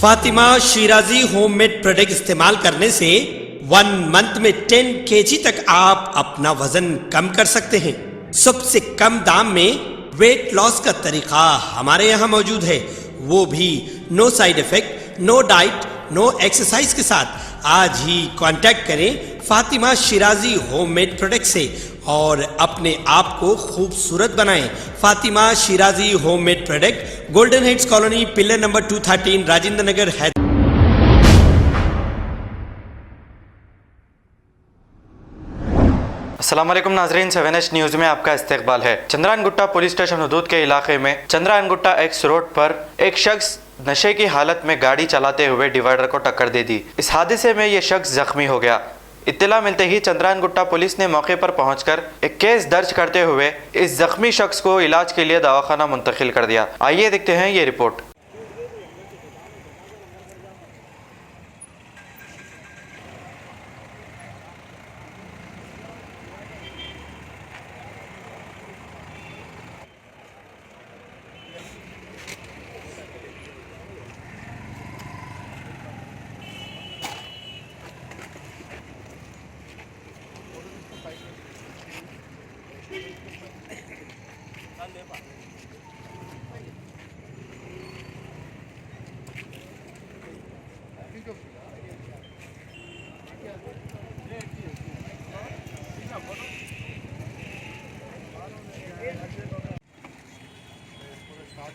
Fatima Shirazi homemade product इस्तेमाल करने से 1 मंथ में 10 kg तक आप अपना वजन कम कर सकते हैं। सबसे कम दाम में वेट लॉस का तरीका हमारे यहाँ मौजूद है, वो भी no side effect, no diet, no exercise के साथ। आज ही कांटेक्ट करें फातिमा शिराजी होममेड प्रोडक्ट से और अपने आप को खूबसूरत बनाएं। Fatima Shirazi homemade product, golden heads colony, pillar number 213, Rajendra Nagar, Hyderabad. अस्सलाम वालेकुम नाजरीन, 7H न्यूज़ में आपका इस्तकबाल है। चंद्रायन गुट्टा पुलिस स्टेशन हदूद के इलाके में चंद्रायन गुट्टा एक्स रोड पर एक शख्स नशे की हालत में गाड़ी चलाते हुए डिवाइडर को टक्कर दे दी। इस हादसे में ये शख्स जख्मी हो गया। इत्तला मिलते ही चंद्रायन गुट्टा पुलिस ने मौके पर पहुंचकर एक केस दर्ज करते हुए इस जख्मी शख्स को इलाज के लिए दवाखाना मुंतकिल कर दिया। आइए देखते हैं ये रिपोर्ट।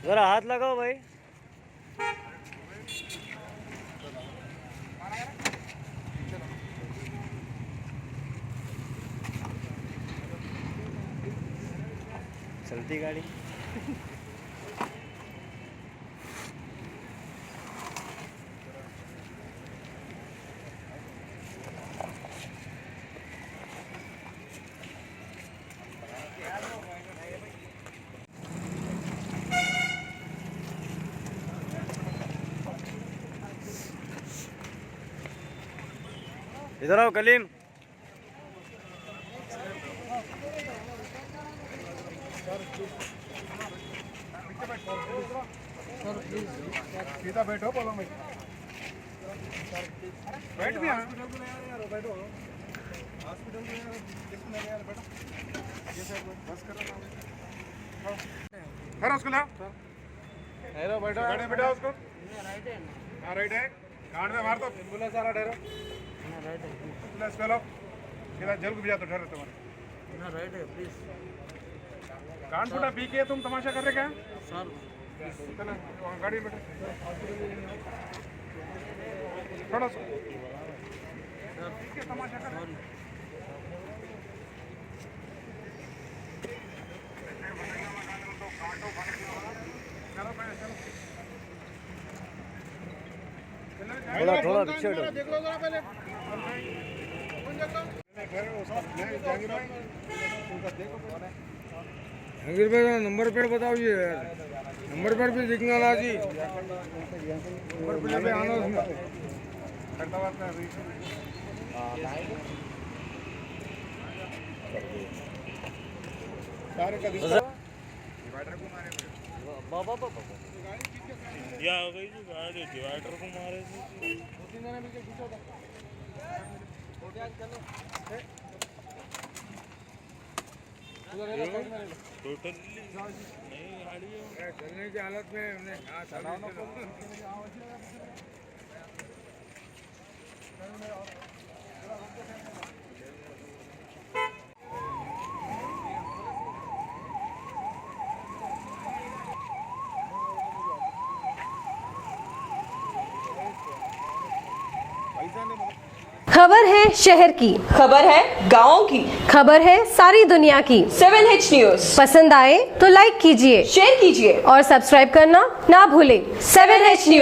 जरा हाथ लगाओ भाई। चलती गाड़ी। इधर आओ कलीम। सीधा बैठो, बोलो मैं बैठ भी हॉस्पिटल बैठो, हॉस्पिटल बैठो, ये सर बस करो ना, उसको लाओ, ठहरो, बैठो, गाड़ी में बैठो उसको, हाँ राइट है, कान में मार दो, एम्बुलेंस वाला ठहरो, एम्बुलेंस पे लो, सीधा जेल को भी जाते, ठहरो तुम्हारे, राइट है प्लीज, कान फूटा पी के तुम तमाशा कर रहे क्या सर? गाड़ी में बैठो, थोड़ा सा पी के तमाशा कर रहे। थोड़ा थोड़ा पीछे हटो। देख लो जरा पहले, जहांगीर भाई नंबर प्लेट बताओ जी, नंबर प्लेट भी दिखना ना जी, नंबर प्लेट पे आना उसमें। सारे का डिवाइडर को मारे बाबा बाबा या हो गई जी गाड़ी डिवाइडर को मारे थे। 2-3 जने मिलके खींचो था, हो गया चलो टोटली नहीं गाड़ी है चलने की हालत में हमने खबर है शहर की, खबर है गाँव की, खबर है सारी दुनिया की। 7H न्यूज़ पसंद आए तो लाइक कीजिए, शेयर कीजिए और सब्सक्राइब करना ना भूलें। 7H news.